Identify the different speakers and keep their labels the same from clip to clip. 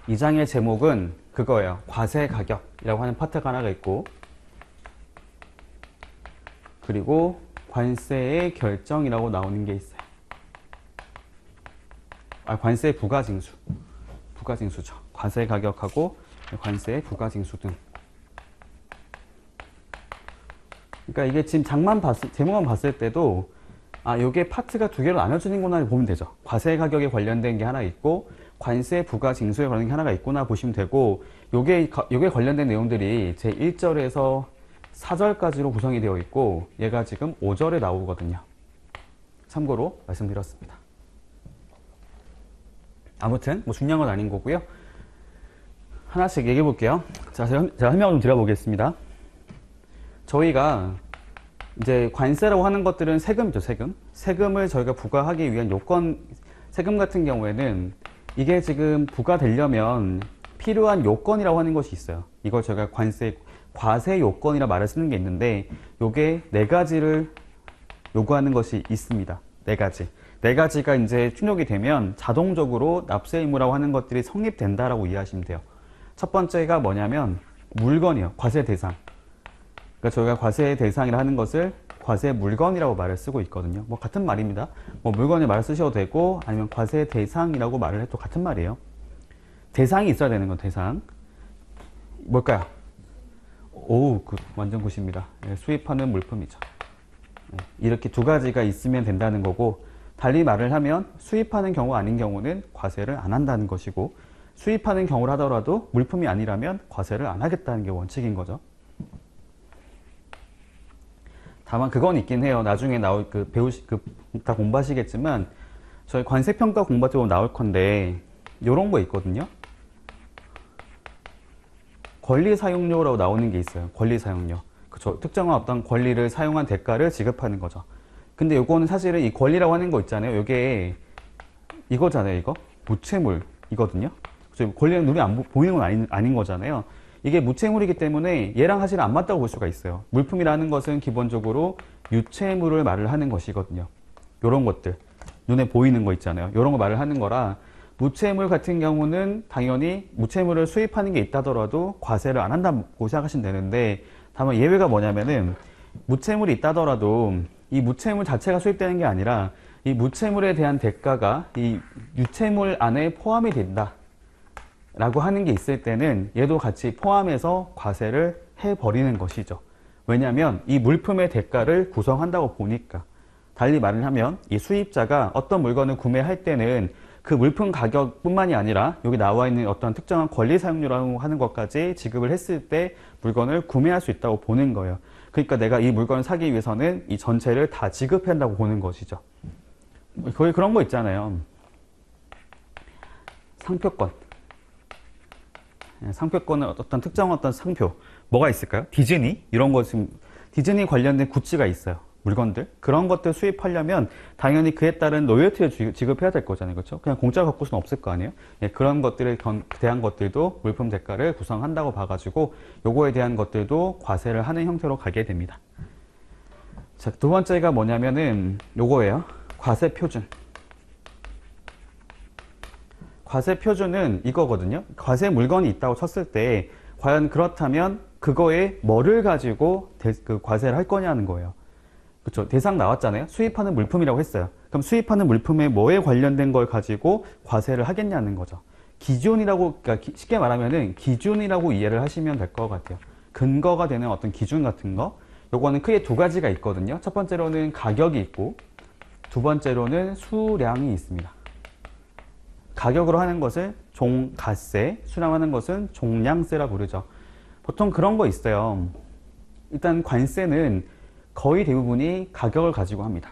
Speaker 1: 이 장의 제목은 그거예요. 과세 가격이라고 하는 파트가 하나가 있고, 그리고 관세의 결정이라고 나오는 게 있어요. 관세 부가징수. 부가징수죠. 과세 가격하고 관세 부가징수 등. 그러니까 이게 지금 제목만 봤을 때도 요게 파트가 두 개로 나눠지는구나 보면 되죠. 과세 가격에 관련된 게 하나 있고 관세 부가징수에 관련된 게 하나가 있구나 보시면 되고, 요게 관련된 내용들이 제 1절에서 4절까지로 구성이 되어 있고 얘가 지금 5절에 나오거든요. 참고로 말씀드렸습니다. 아무튼 뭐 중요한 건 아닌 거고요. 하나씩 얘기해 볼게요. 자, 제가 설명을 좀 드려보겠습니다. 저희가 이제 관세라고 하는 것들은 세금이죠, 세금. 세금을 저희가 부과하기 위한 요건, 세금 같은 경우에는 이게 지금 부과되려면 필요한 요건이라고 하는 것이 있어요. 이걸 저희가 과세 요건이라 말을 쓰는 게 있는데, 요게 네 가지를 요구하는 것이 있습니다. 네 가지. 네 가지가 이제 충족이 되면 자동적으로 납세 의무라고 하는 것들이 성립된다라고 이해하시면 돼요. 첫 번째가 뭐냐면 물건이요. 과세 대상. 그러니까 저희가 과세 대상이라 하는 것을 과세 물건이라고 말을 쓰고 있거든요. 뭐 같은 말입니다. 뭐 물건을 말을 쓰셔도 되고 아니면 과세 대상이라고 말을 해도 같은 말이에요. 대상이 있어야 되는 건 대상. 뭘까요? 오, 완전 굿입니다. 수입하는 물품이죠. 이렇게 두 가지가 있으면 된다는 거고, 달리 말을 하면 수입하는 경우 아닌 경우는 과세를 안 한다는 것이고, 수입하는 경우를 하더라도 물품이 아니라면 과세를 안 하겠다는 게 원칙인 거죠. 다만 그건 있긴 해요. 나중에 다 공부하시겠지만 저희 관세평가 공부할 때 보면 나올 건데 요런 거 있거든요. 권리 사용료라고 나오는 게 있어요. 권리 사용료. 그쵸. 특정한 어떤 권리를 사용한 대가를 지급하는 거죠. 근데 요거는 사실은 이 권리라고 하는 거 있잖아요. 요게 이거잖아요. 이거 무채물이거든요. 그쵸. 권리랑 눈이 안 보이는 건 아닌 거잖아요. 이게 무채물이기 때문에 얘랑 사실 안 맞다고 볼 수가 있어요. 물품이라는 것은 기본적으로 유채물을 말을 하는 것이거든요. 요런 것들 눈에 보이는 거 있잖아요. 요런 거 말을 하는 거라, 무채물 같은 경우는 당연히 무채물을 수입하는 게 있다더라도 과세를 안 한다고 생각하시면 되는데, 다만 예외가 뭐냐면은 무채물이 있다더라도 이 무채물 자체가 수입되는 게 아니라 이 무채물에 대한 대가가 이 유채물 안에 포함이 된다 라고 하는 게 있을 때는 얘도 같이 포함해서 과세를 해버리는 것이죠. 왜냐하면 이 물품의 대가를 구성한다고 보니까. 달리 말을 하면 이 수입자가 어떤 물건을 구매할 때는 그 물품 가격뿐만이 아니라 여기 나와 있는 어떤 특정한 권리 사용료라고 하는 것까지 지급을 했을 때 물건을 구매할 수 있다고 보는 거예요. 그러니까 내가 이 물건을 사기 위해서는 이 전체를 다 지급해야 한다고 보는 것이죠. 거의 그런 거 있잖아요. 상표권. 상표권은 어떤 특정한 상표. 뭐가 있을까요? 디즈니? 이런 거 지금 디즈니 관련된 굿즈가 있어요. 물건들. 그런 것들 수입하려면 당연히 그에 따른 로열티를 지급해야 될 거잖아요. 그렇죠? 그냥 공짜로 갖고 수는 없을 거 아니에요? 그런 것들에 대한 것들도 물품 대가를 구성한다고 봐가지고 요거에 대한 것들도 과세를 하는 형태로 가게 됩니다. 자, 두 번째가 뭐냐면은 요거예요. 과세 표준. 과세 표준은 이거거든요. 과세 물건이 있다고 쳤을 때 과연 그렇다면 그거에 뭐를 가지고 과세를 할 거냐는 거예요. 그렇죠. 대상 나왔잖아요. 수입하는 물품이라고 했어요. 그럼 수입하는 물품에 뭐에 관련된 걸 가지고 과세를 하겠냐는 거죠. 기준이라고, 그러니까 쉽게 말하면은 기준이라고 이해를 하시면 될 것 같아요. 근거가 되는 어떤 기준 같은 거. 요거는 크게 두 가지가 있거든요. 첫 번째로는 가격이 있고, 두 번째로는 수량이 있습니다. 가격으로 하는 것을 종가세, 수량하는 것은 종량세라 부르죠. 보통 그런 거 있어요. 일단 관세는 거의 대부분이 가격을 가지고 합니다.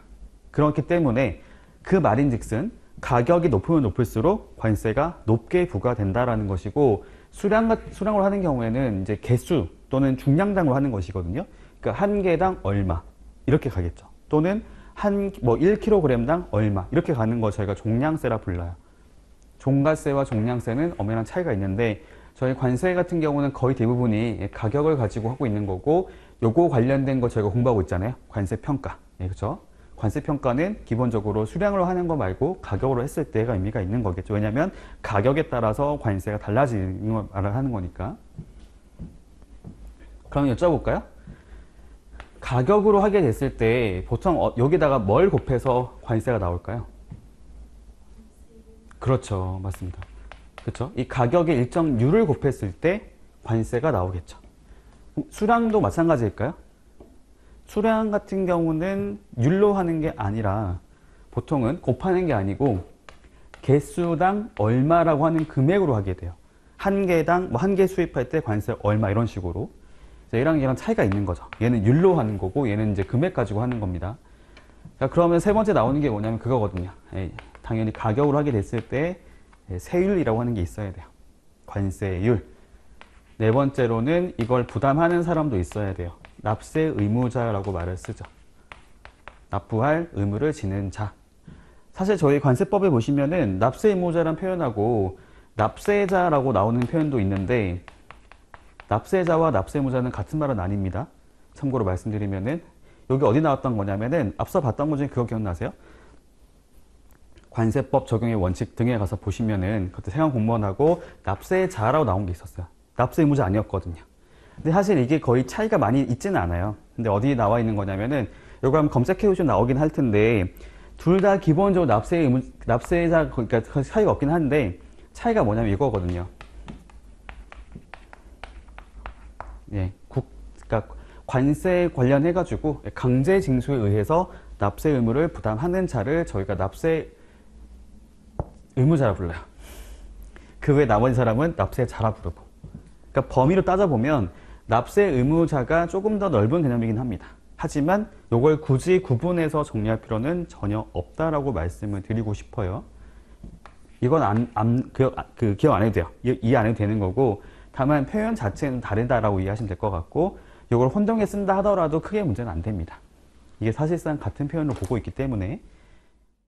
Speaker 1: 그렇기 때문에 그 말인즉슨 가격이 높으면 높을수록 관세가 높게 부과된다라는 것이고, 수량으로 하는 경우에는 이제 개수 또는 중량당으로 하는 것이거든요. 그러니까 한 개당 얼마 이렇게 가겠죠. 또는 1kg당 얼마 이렇게 가는 거 저희가 종량세라 불러요. 종가세와 종량세는 엄연한 차이가 있는데, 저희 관세 같은 경우는 거의 대부분이 가격을 가지고 하고 있는 거고, 요거 관련된 거 저희가 공부하고 있잖아요. 관세 평가. 그렇죠? 관세평가는 기본적으로 수량으로 하는 거 말고 가격으로 했을 때가 의미가 있는 거겠죠. 왜냐하면 가격에 따라서 관세가 달라지는 걸 말을 하는 거니까. 그럼 여쭤볼까요? 가격으로 하게 됐을 때 보통 여기다가 뭘 곱해서 관세가 나올까요? 그렇죠. 맞습니다. 그렇죠. 이 가격에 일정 율을 곱했을 때 관세가 나오겠죠. 수량도 마찬가지일까요? 수량 같은 경우는 율로 하는 게 아니라 보통은 곱하는 게 아니고 개수당 얼마라고 하는 금액으로 하게 돼요. 한 개당 뭐 한 개 수입할 때 관세 얼마 이런 식으로. 얘랑 얘랑 차이가 있는 거죠. 얘는 율로 하는 거고 얘는 이제 금액 가지고 하는 겁니다. 자, 그러면 세 번째 나오는 게 뭐냐면 그거거든요. 당연히 가격으로 하게 됐을 때 세율이라고 하는 게 있어야 돼요. 관세율. 네 번째로는 이걸 부담하는 사람도 있어야 돼요. 납세 의무자라고 말을 쓰죠. 납부할 의무를 지는 자. 사실 저희 관세법에 보시면은 납세 의무자란 표현하고 납세자라고 나오는 표현도 있는데 납세자와 납세 의무자는 같은 말은 아닙니다. 참고로 말씀드리면은 여기 어디 나왔던 거냐면은 앞서 봤던 것 중에 그거 기억나세요? 관세법 적용의 원칙 등에 가서 보시면은 그때 세관 공무원하고 납세자라고 나온 게 있었어요. 납세 의무자 아니었거든요. 근데 사실 이게 거의 차이가 많이 있지는 않아요. 근데 어디 나와 있는 거냐면은 요거 한번 검색해 보시면 나오긴 할 텐데 둘 다 기본적으로 납세자 그러니까 차이가 없긴 한데 차이가 뭐냐면 이거거든요. 예, 그러니까 관세 관련해 가지고 강제 징수에 의해서 납세 의무를 부담하는 자를 저희가 납세 의무자라 불러요. 그 외 나머지 사람은 납세자라 부르고. 그러니까 범위로 따져보면 납세 의무자가 조금 더 넓은 개념이긴 합니다. 하지만 이걸 굳이 구분해서 정리할 필요는 전혀 없다라고 말씀을 드리고 싶어요. 이건 기억 안 해도 돼요. 이해 안 해도 되는 거고, 다만 표현 자체는 다르다라고 이해하시면 될 것 같고, 이걸 혼동해 쓴다 하더라도 크게 문제는 안 됩니다. 이게 사실상 같은 표현을 보고 있기 때문에